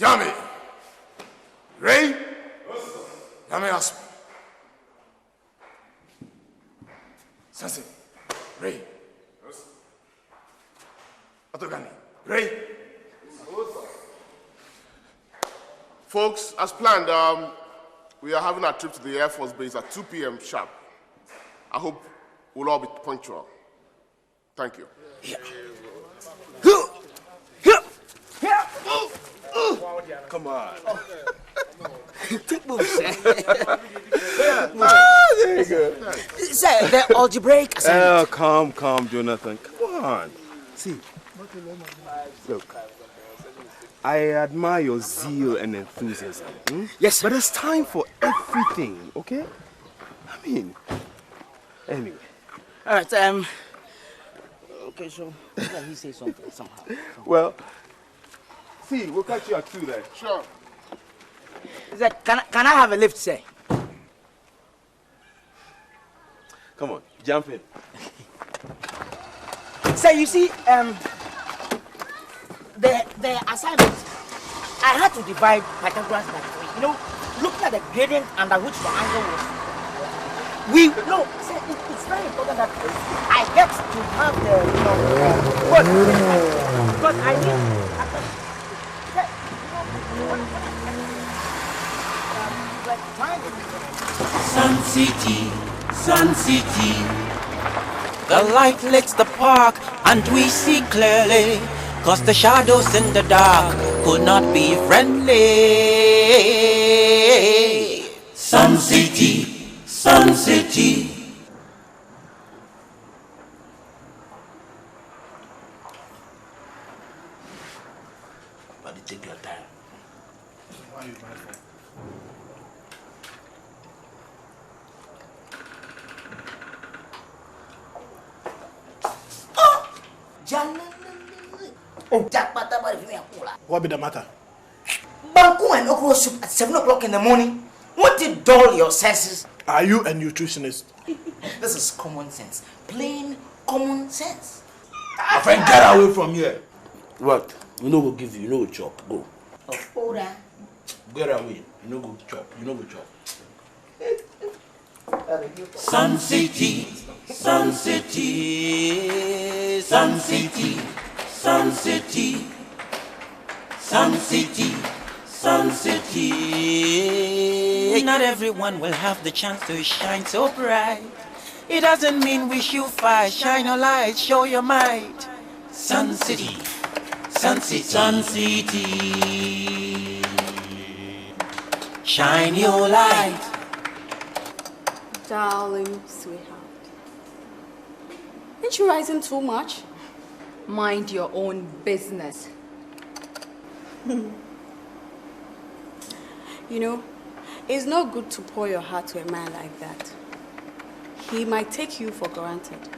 Yummy. Ray? Yummy ask me. Sensei. Ray. Atogani. Ray. Folks, as planned, we are having a trip to the Air Force base at 2 p.m. sharp. I hope we'll all be punctual. Thank you. Yeah. Come on. Take moves, sir. There you go. Sir, the algebraic assignment. Oh, calm, Jonathan. Come on. See, look, I admire your zeal and enthusiasm. Yes, sir. But there's time for everything, okay? I mean, anyway. All right, Okay, so let he say something somehow. Well, see, we'll catch you at 2 then. Sure. He said, can I have a lift, sir? Come on, jump in. Sir, you see, the assignment, I had to divide Pythagoras by 3. You know, looking at the gradient under which the angle was. No, sir, it's very important that I get to have the, but I need. Sun City, the light licks the park and we see clearly, 'cause the shadows in the dark could not be friendly. Sun City, Sun City. But take your time. Why you my friend? What be the matter? Banku and okra soup at 7 o'clock in the morning. Won't it dull your senses? Are you a nutritionist? This is common sense. Plain common sense. My friend, get away from here. What? You know go give you, go chop. Go. Ora. Get away. You know go chop. You know go chop. Sun City, Sun City, Sun City, Sun City, Sun City, Sun City. Not everyone will have the chance to shine so bright. It doesn't mean we should fight. Shine your light, show your might. Sun City, Sun City, Sun City. Shine your light. Darling sweetheart, ain't you rising too much? Mind your own business. You know, it's not good to pour your heart to a man like that. He might take you for granted.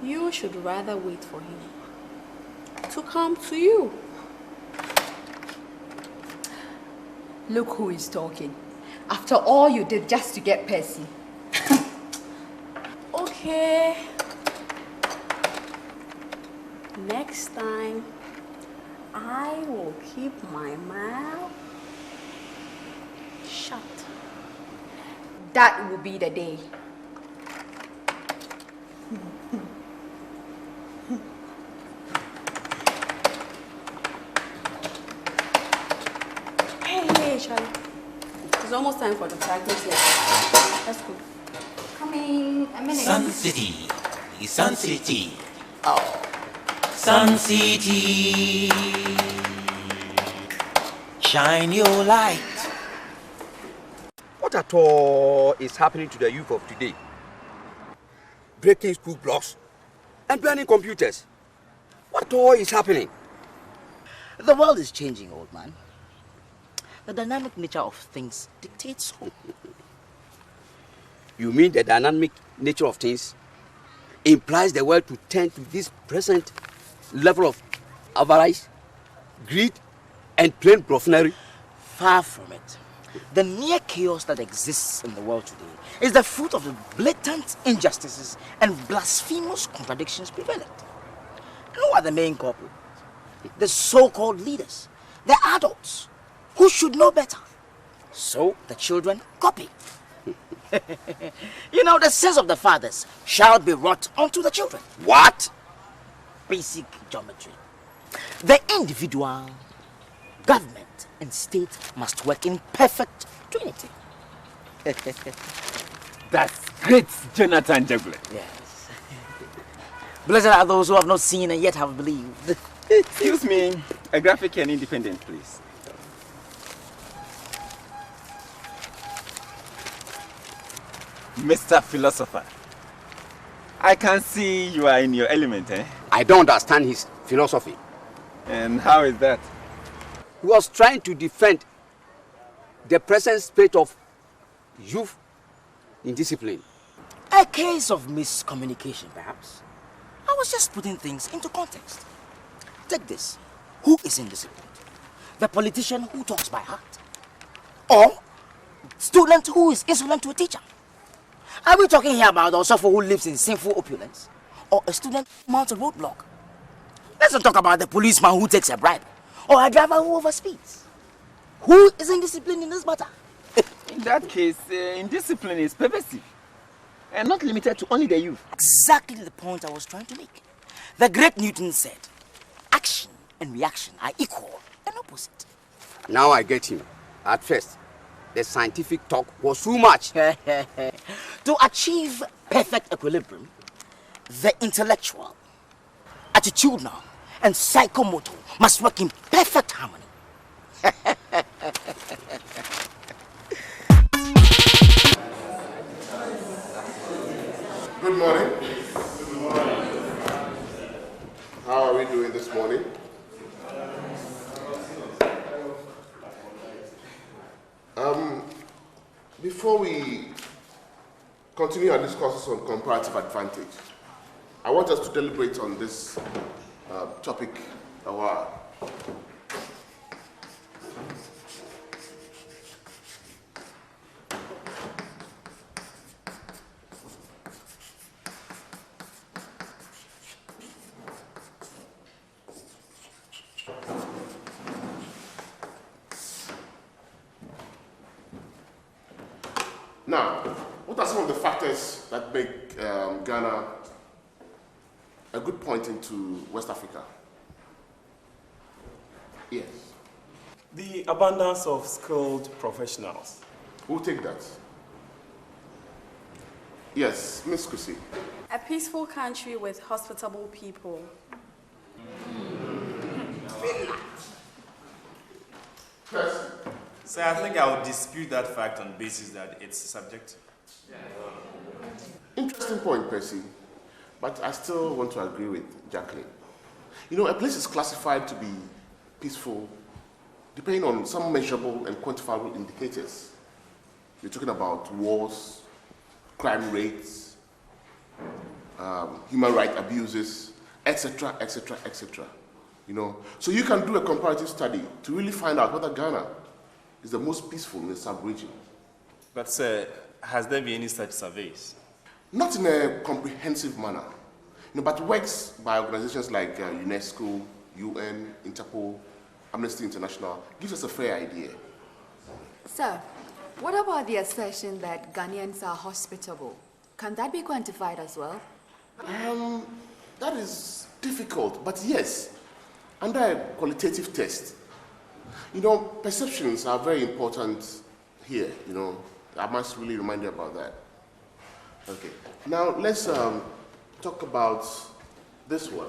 You should rather wait for him to come to you. Look who is talking. After all you did just to get Percy. Okay. Next time, I will keep my mouth shut. That will be the day. Hey, Charlie. It's almost time for the practice lesson. Let's go. Coming a minute. Sun City, Sun City. Oh. Sun City. Shine your light. What at all is happening to the youth of today? Breaking school blocks and burning computers. What all is happening? The world is changing, old man. The dynamic nature of things dictates so. You mean the dynamic nature of things implies the world to tend to this present level of avarice, greed, and plain profanery? Far from it. The near chaos that exists in the world today is the fruit of the blatant injustices and blasphemous contradictions prevalent. Who are the main culprits? The so-called leaders, the adults, who should know better. So the children copy. You know, the sins of the fathers shall be wrought onto the children. What? Basic geometry. The individual, government, and state must work in perfect trinity. That's great, Jonathan Juggler. Yes. Blessed are those who have not seen and yet have believed. Excuse me, a graphic and independent, please. Mr. Philosopher, I can see you are in your element, eh? I don't understand his philosophy. And how is that? He was trying to defend the present state of youth indiscipline. A case of miscommunication, perhaps. I was just putting things into context. Take this. Who is indisciplined? The politician who talks by heart? Or student who is insolent to a teacher? Are we talking here about a sufferer who lives in sinful opulence? Or a student who mounts a roadblock? Let's not talk about the policeman who takes a bribe. Or a driver who overspeeds. Who is indisciplined in this matter? In that case, indiscipline is pervasive. And not limited to only the youth. Exactly the point I was trying to make. The great Newton said, action and reaction are equal and opposite. Now I get him. At first, the scientific talk was too much. To achieve perfect equilibrium, the intellectual, attitudinal, and psychomotor must work in perfect harmony. Good morning. Good morning. How are we doing this morning? Before we continue our discussions on comparative advantage, I want us to deliberate on this topic a while. Now, what are some of the factors that make Ghana a good point into West Africa? Yes. The abundance of skilled professionals. Who will take that? Yes, Miss Kusi. A peaceful country with hospitable people. Yes. So I think I would dispute that fact on the basis that it's subjective. Interesting point, Percy. But I still want to agree with Jacqueline. You know, a place is classified to be peaceful depending on some measurable and quantifiable indicators. You're talking about wars, crime rates, human rights abuses, etc., etc., etc. You know, so you can do a comparative study to really find out whether Ghana is the most peaceful in the sub-region. But sir, has there been any such surveys? Not in a comprehensive manner, you know, but works by organizations like UNESCO, UN, Interpol, Amnesty International gives us a fair idea. Sir, what about the assertion that Ghanaians are hospitable? Can that be quantified as well? That is difficult, but yes, under a qualitative test. You know, perceptions are very important here, you know. I must really remind you about that. Okay, now let's talk about this one.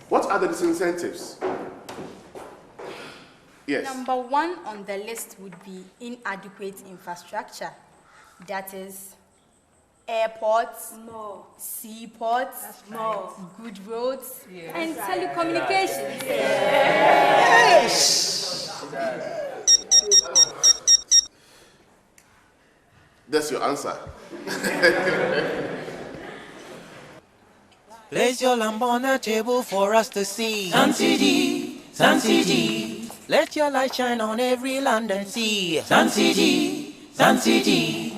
What are the disincentives? Yes. Number one on the list would be inadequate infrastructure. That is airports, seaports, good roads, and telecommunications. That's your answer. Place your lamp on the table for us to see. Sun City, Sun City. Let your light shine on every land and sea. Sun City, Sun City.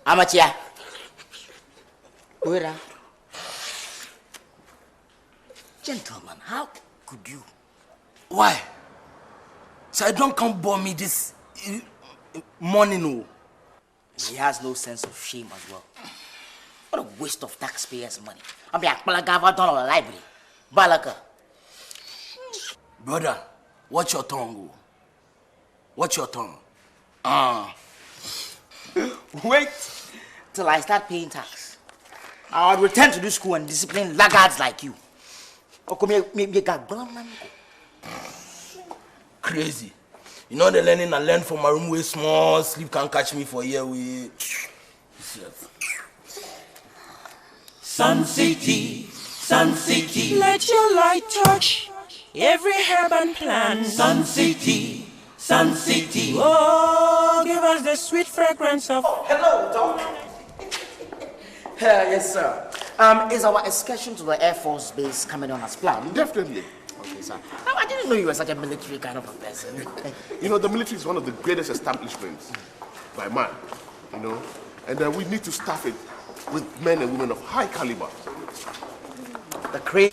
Amatia. Where? Gentlemen, how could you? Why? So don't come bore me this morning, no. He has no sense of shame as well. What a waste of taxpayers' money. I'm like Palagava down on the library. Balaka. Brother, watch your tongue, go. Watch your tongue. Wait till I start paying tax. I'll return to this school and discipline laggards like you. Crazy. You know the learning I learned from my room way small, sleep can't catch me for a year we. Sun City, Sun City, let your light touch every herb and plant. Sun City, Sun City, oh, give us the sweet fragrance of. Oh, hello, Doc. Yes, sir. Is our excursion to the Air Force base coming on as planned? Definitely. Okay, sir. I didn't know you were such a military kind of a person. You know, the military is one of the greatest establishments by man, you know, and we need to staff it with men and women of high caliber. The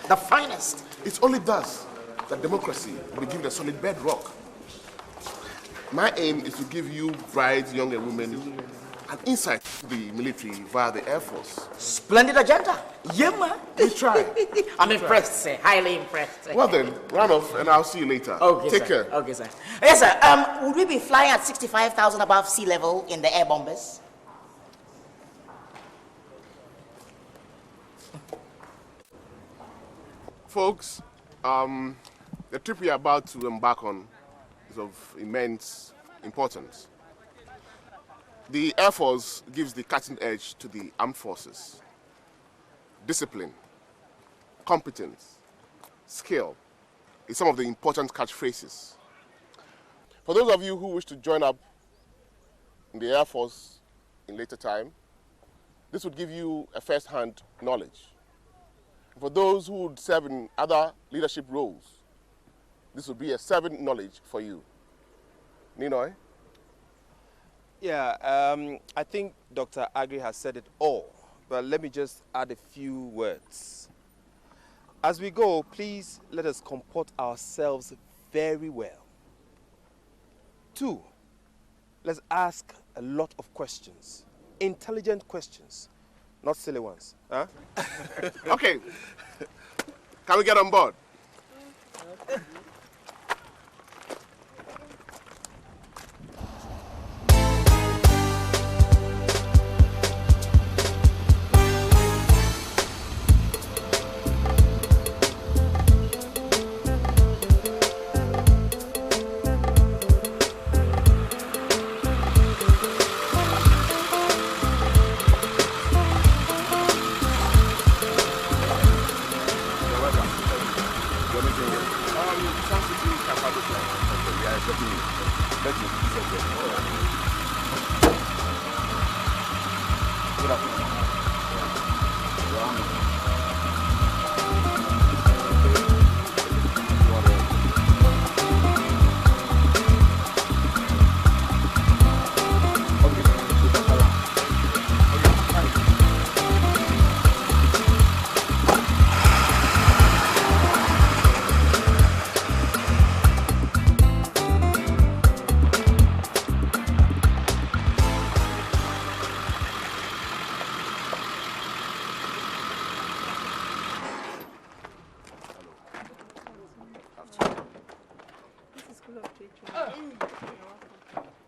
the finest. It's only thus that democracy will be given a solid bedrock. My aim is to give you brides, young women, an insight to the military via the Air Force. Splendid agenda. Yeah, man. We try. I'm impressed, sir. Highly impressed. Sir. Well then, run off and I'll see you later. Okay, Take sir. care. Okay, sir. Yes, sir. Would we be flying at 65,000 above sea level in the air bombers? Folks, the trip we are about to embark on is of immense importance. The Air Force gives the cutting edge to the armed forces. Discipline, competence, skill is some of the important catchphrases. For those of you who wish to join up in the Air Force in later time, this would give you a first-hand knowledge. For those who would serve in other leadership roles, this would be a servant knowledge for you. Ninoy? Yeah, I think Dr. Agri has said it all, but let me just add a few words. As we go, please let us comport ourselves very well. 2, let's ask a lot of questions, intelligent questions, not silly ones. Huh? Okay. Can we get on board?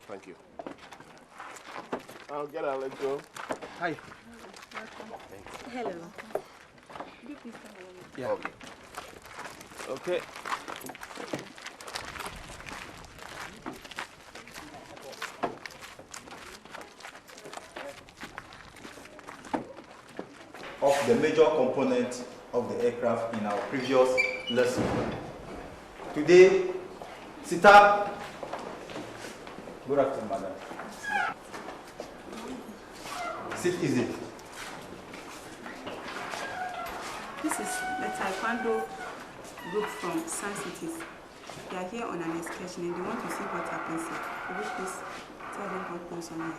Thank you. I'll get out, let's go. Hi. Hello. Yeah. Okay. Of the major component of the aircraft in our previous lesson. Today, sit up. Good afternoon, madam. Sit easy. This is the Taekwondo group from Sun Cities. They are here on an excursion and they want to see what happens here. Could you please tell them what goes on here?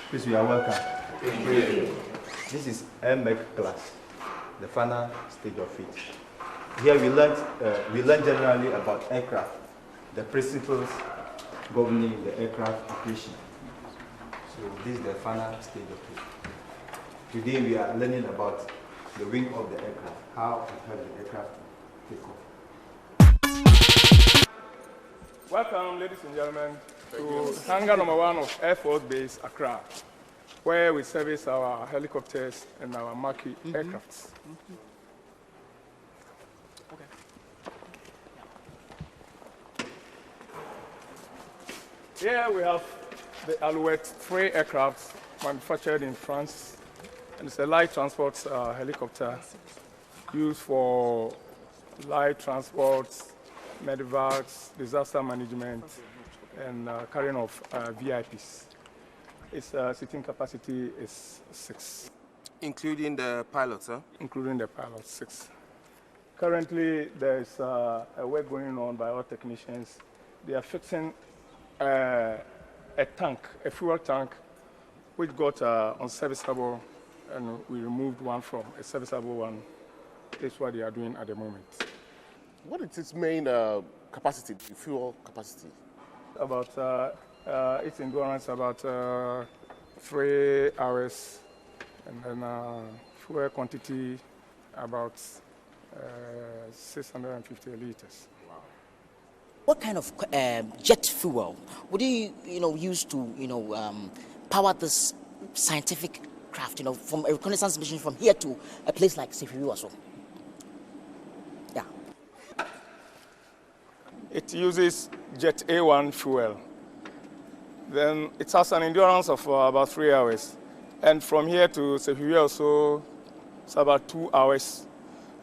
Please, you are welcome. Thank you. This is MX class, the final stage of it. Here we learn generally about aircraft, the principles governing the aircraft operation. So this is the final stage of it. Today we are learning about the wing of the aircraft, how to help the aircraft take off. Welcome, ladies and gentlemen, to hangar number 1 of Air Force Base, Accra, where we service our helicopters and our Maki aircrafts. Here we have the Alouette 3 aircraft manufactured in France. And it's a light transport helicopter used for light transport, medevacs, disaster management, and carrying of VIPs. Its seating capacity is 6. Including the pilots, huh? Including the pilots, 6. Currently, there's a work going on by our technicians. They are fixing a tank, a fuel tank, which got unserviceable, and we removed one from a serviceable one. That's what they are doing at the moment. What is its main capacity, the fuel capacity? About its endurance, about 3 hours, and then fuel quantity about 650 liters. What kind of jet fuel would you use to power this scientific craft? From a reconnaissance mission from here to a place like Sefiu or so. Yeah. It uses Jet A1 fuel. Then it has an endurance of about 3 hours, and from here to Sefiu also it's about 2 hours.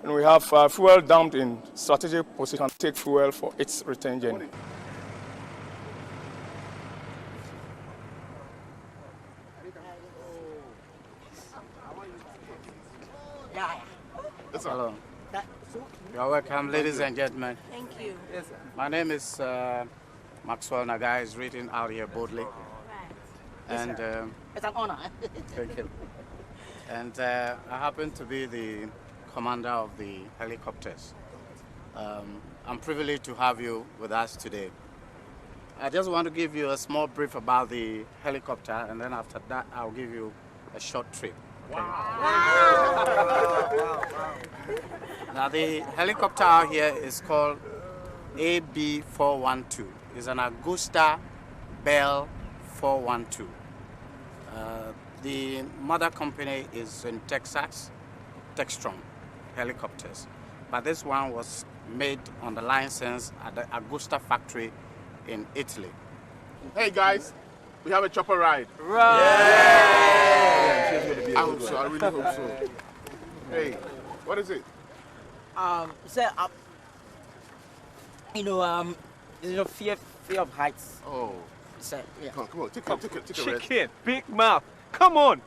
And we have fuel dumped in strategic position to take fuel for its return journey. Hello. You're welcome, ladies and gentlemen. Thank you. Yes, sir. My name is Maxwell Nagai, is written out here boldly. And it's an honor. thank you. And I happen to be the commander of the helicopters. I'm privileged to have you with us today. I just want to give you a small brief about the helicopter, and then after that I'll give you a short trip. Okay? Now the helicopter out here is called AB412. It's an Augusta Bell 412. The mother company is in Texas, Textron Helicopters. But this one was made on the license at the Augusta factory in Italy. Hey guys, we have a chopper ride. Right! Yeah. I hope so, I really hope so. Hey, what is it? Sir, fear of heights. Oh. Sir, yeah. Come on, take a rest. Chicken, big mouth. Come on,